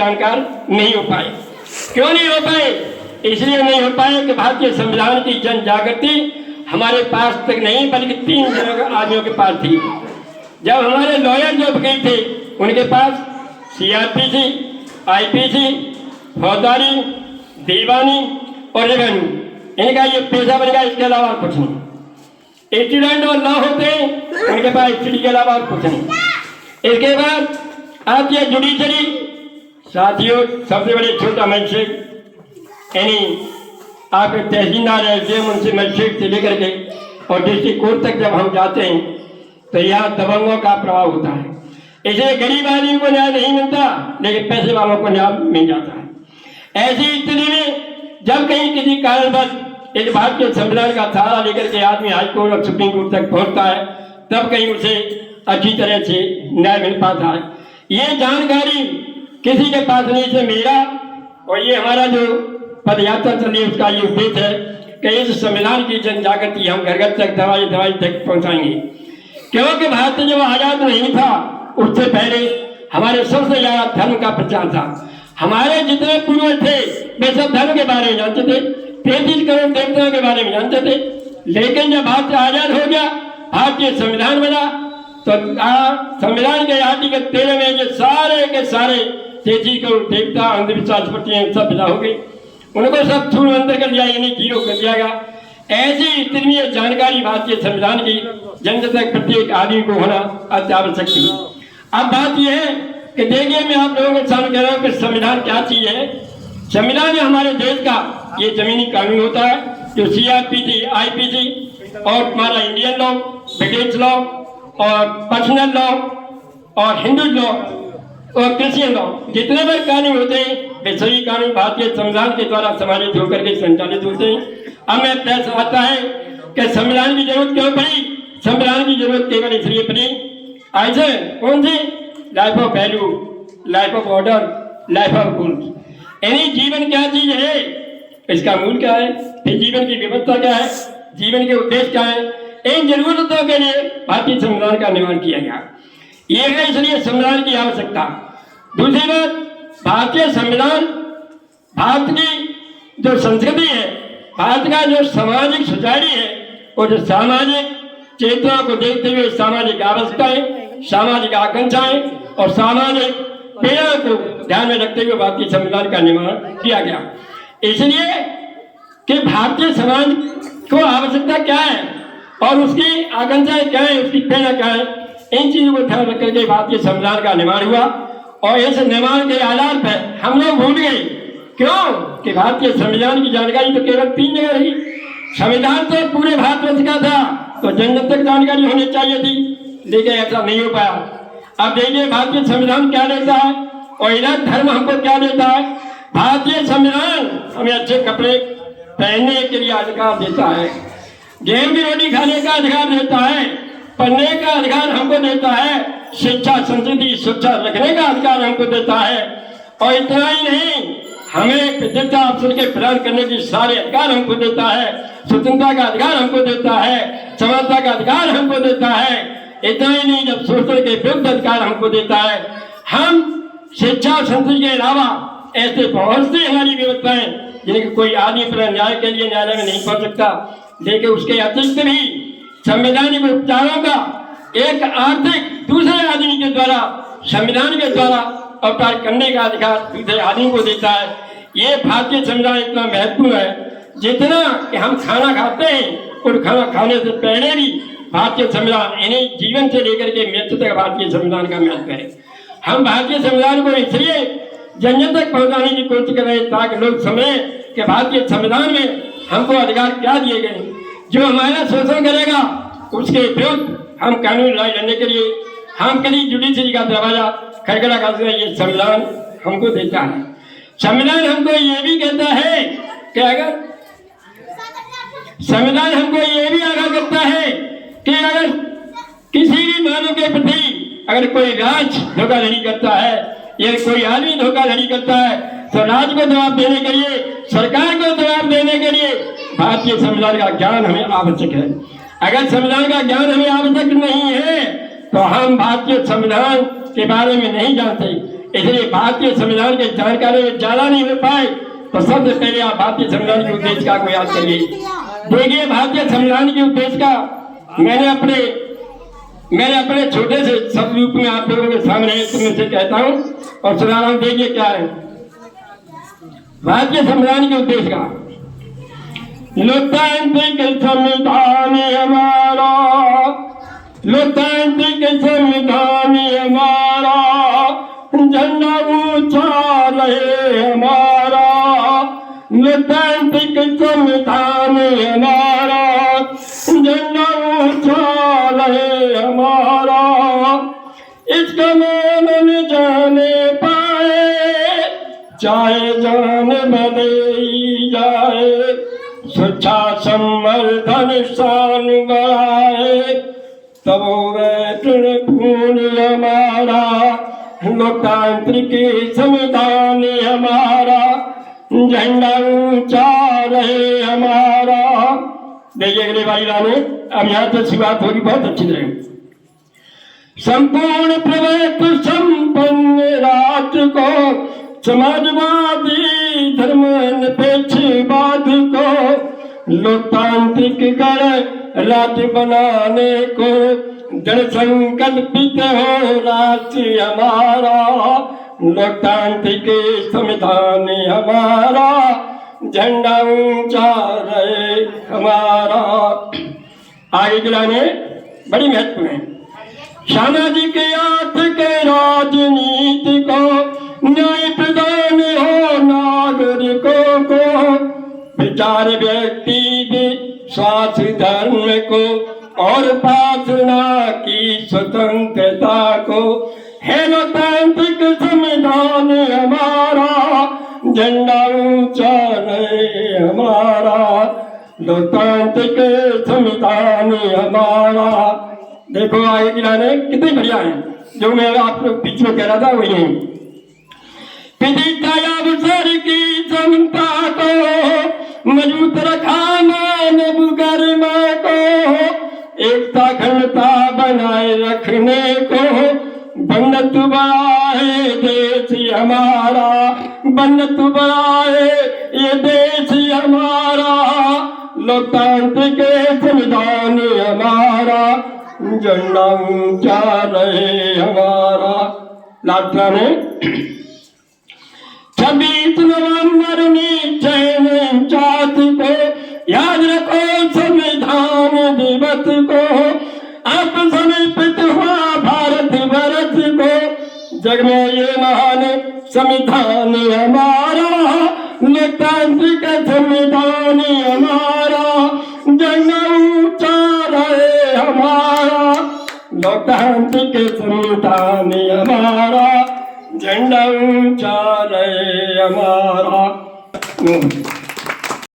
जानकार नहीं हो पाए। क्यों नहीं हो पाए? इसलिए नहीं हो पाए कि भारतीय संविधान की जन जागृति हमारे पास तक नहीं बल्कि 3 आदमियों के पास थी। जब हमारे लॉयर जो वकील थे उनके पास CRPC, IPC, फौजदारी, दीवानी और रेवेन्यू, इनका ये पेशा बन गया, इसके अलावा कुछ नहीं। स्टूडेंट और लॉ होते हैं उनके पास स्टडी के अलावा कुछ नहीं। इसके बाद आती है जुडिशरी। साथियों, सबसे बड़े छोटा मजिस्ट्रेट यानी आपके तहसीलदार है, मुंशी मजिस्ट्रेट से लेकर के और डिस्ट्रिक्ट कोर्ट तक जब हम जाते हैं तो यहाँ दबंगों का प्रभाव होता है। इसलिए गरीब आदमी को न्याय नहीं मिलता, लेकिन पैसे वालों को न्याय मिल जाता है। ऐसी स्थिति में जब कहीं किसी कारणवश एक भारतीय संविधान का सहारा लेकर के आदमी हाईकोर्ट और सुप्रीम कोर्ट तक पहुंचता है, तब कहीं उसे अच्छी तरह से न्याय मिल पाता है। ये जानकारी किसी के पास नहीं से मेरा और ये हमारा जो पदयात्रा चल रही है उसका ये उद्देश्य है कि इस संविधान की जन जागृति हम घर घर तक दवाई तक पहुंचाएंगे। क्योंकि भारत जब आजाद नहीं था उससे पहले हमारे सबसे ज्यादा धर्म का प्रचार था। हमारे जितने पूर्वज थे वे सब धर्म के बारे में जानते थे, 33 करोड़ देवताओं के बारे में जानते थे। लेकिन जब भारत आजाद हो गया, भारतीय संविधान बना, तो संविधान के आर्टिकल 13 में ये सारे के सारे 33 करोड़ देवता अंधविश्वास प्रति सब विदा हो गए, उनको सब छूट अंतर कर दिया, यानी 0 कर दिया गया। ऐसी इतनी जानकारी भारतीय संविधान की जन तक प्रत्येक आदमी को होना अत्यावश्यक थी। अब बात यह है कि देखिए, मैं आप लोगों के सामने कह रहा हूँ कि संविधान क्या चीज है। संविधान हमारे देश का ये जमीनी कानून होता है जो CRPC, IPC और हमारा इंडियन लॉ, ब्रिटिश लॉ और पर्सनल लॉ और हिंदू लॉ और क्रिश्चियन लॉ, जितने भी कानून होते हैं वे सभी कानून भारतीय संविधान के द्वारा समाजित होकर के संचालित होते हैं। अब मैं प्रश्न आता है कि संविधान की जरूरत क्यों पड़ी? संविधान की जरूरत केवल इसलिए पड़ी, ऐसे कौन सी? Life of value, life of order, life of rules. यानी जीवन क्या चीज है, इसका मूल क्या है, फिर जीवन की व्यवस्था क्या है, जीवन के उद्देश्य क्या है, इन जरूरतों के लिए भारतीय संविधान का निर्माण किया गया। ये है इसलिए संविधान की आवश्यकता। दूसरी बात, भारतीय संविधान भारत की जो संस्कृति है, भारत का जो सामाजिक सोसाइटी है, और जो सामाजिक चेतना को देखते हुए सामाजिक आवश्यकताएं, सामाजिक आकांक्षाएं और सामाजिक पीड़ा को ध्यान में रखते हुए भारतीय संविधान का निर्माण किया गया। इसलिए कि भारतीय समाज को आवश्यकता क्या है और उसकी आकांक्षाएं क्या है, उसकी प्रेरणा क्या है, इन चीजों को ध्यान रख करके भारतीय संविधान का निर्माण हुआ। और इस निर्माण के आधार पर हम लोग भूल गए, क्यों कि भारतीय संविधान की जानकारी तो केवल 3 जगह रही। संविधान तो पूरे भारतवर्ष का था, तो जन तक जानकारी होनी चाहिए थी, लेकिन ऐसा नहीं हो पाया। अब देखिए भारतीय संविधान क्या देता है और इधर धर्म हमको क्या देता है। भारतीय संविधान हमें अच्छे कपड़े पहनने के लिए अधिकार देता है, गेहूं की रोटी खाने का अधिकार देता है, पढ़ने का अधिकार हमको देता है, शिक्षा संस्कृति शिक्षा रखने का अधिकार हमको देता है। और इतना ही नहीं, हमें प्रतिष्ठा अवसर के प्रदान करने की सारे अधिकार हमको देता है, स्वतंत्रता का अधिकार हमको देता है, समानता का अधिकार हमको देता है। इतना ही नहीं, जब शोषण के विरुद्ध अधिकार हमको देता है। हम शिक्षा और संस्कृति के अलावा ऐसे बहुत सी हमारी व्यवस्थाएं जिनके कोई आदमी पर न्याय के लिए न्यायालय में नहीं पहुंच सकता, लेकिन उसके अतिरिक्त भी संवैधानिक उपचारों का एक आर्थिक दूसरे आदमी के द्वारा संविधान के द्वारा अवतार करने का अधिकार दूसरे आदमी को देता है। ये भारतीय संविधान इतना महत्वपूर्ण है, जितना कि हम खाना खाते हैं और खाना खाने से पहले भी भारतीय संविधान, यानी जीवन से लेकर के मृत्यु तक भारतीय संविधान का महत्व है। हम भारतीय संविधान को इसलिए जन जन तक पहुंचाने की कोशिश कर रहे हैं ताकि लोग समझें कि भारतीय संविधान में हमको अधिकार क्या दिए गए। जो हमारा शोषण करेगा उसके विरुद्ध हम कानून लड़ाई लड़ने के लिए हम कभी जुडिशरी का दरवाजा खड़खड़ा करते हैं। ये संविधान हमको देता है। संविधान हमको ये भी कहता है कि अगर संविधान हमको ये भी आगाह करता है कि अगर किसी भी मानव के प्रति अगर कोई राज धोखाधड़ी करता है या कोई आदमी धोखाधड़ी करता है, तो राज्य को जवाब देने के लिए, सरकार को जवाब देने के लिए भारतीय संविधान का ज्ञान हमें आवश्यक है। अगर संविधान का ज्ञान हमें आवश्यक नहीं है तो हम भारतीय संविधान के बारे में नहीं जानते। इसलिए भारतीय संविधान के जानकारी में ज्यादा नहीं हो पाए तो सबसे पहले आप भारतीय संविधान के उद्देश्य को याद करिए। देखिए भारतीय संविधान के उद्देश्य का मैंने अपने छोटे से शब्द रूप में आप लोगों के सामने तुम्हें से कहता हूँ और सुना रहा हूँ। देखिए क्या है भारतीय संविधान के उद्देश्य का। लोकतांत्रिक संविधान हमारा, लोकतांत्रिक संविधान हमारा, झंडा ऊंचा रहे हमारा। लोकतांत्रिक संविधान हमारा, झंडा ऊंचा रहे हमारा। इसका मान जाने पाए चाहे जान बदली जाए, सुरक्षा संवर्धन शान बढ़ाए तब वैतन पूर्ण हमारा। लोकतांत्रिक संविधान हमारा, झंडा ऊंचा रहे हमारा। देखिए अगले भाई राने अब यहाँ से शुरुआत होगी बहुत अच्छी तरह। संपूर्ण प्रभुत्व संपन्न राष्ट्र को, समाजवादी धर्म निरपेक्षवाद को, लोकतांत्रिक गणराज्य बनाने को दृढ़ संकल्पित हो राष्ट्र हमारा। लोकतांत्रिक संविधान हमारा, झंडा ऊंचा रहे हमारा। आगे गिलाने बड़ी महत्वपूर्ण है। सामाजिक आर्थिक राजनीति को न्याय प्रदान हो नागरिकों को, विचार व्यक्ति विश्वास धर्म को और प्रार्थना की स्वतंत्रता को है लोकतांत्रिक संविधान हमारा, झंडा ऊंचा रहे हमारा। लोकतांत्रिक संविधान हमारा। देखो आगे गिलाने कितने बढ़िया है। जो मैं आप लोग बीच में कह रहा था वही है। अवसर की समता को मजबूत रखा मानव गरिमा को, एकता अखंडता बनाए रखने को बन्नत बढ़ाए देश हमारा, बन्नत बढ़ाए ये देश हमारा। लोकतांत्रिक संविधान हमारा, झंडा ऊंचा रहे हमारा। लास्टा में 26 नवंबर 1949 को याद रखो संविधान दिवस को। अब समर्पित हुआ भारत वर्ष को, जग में ये महान संविधान हमारा। लोकतांत्रिक संविधान हमारा, झंडा ऊंचा रहे हमारा। लोकतांत्रिक संविधान हमारा, झंडा ऊंचा रहे हमारा।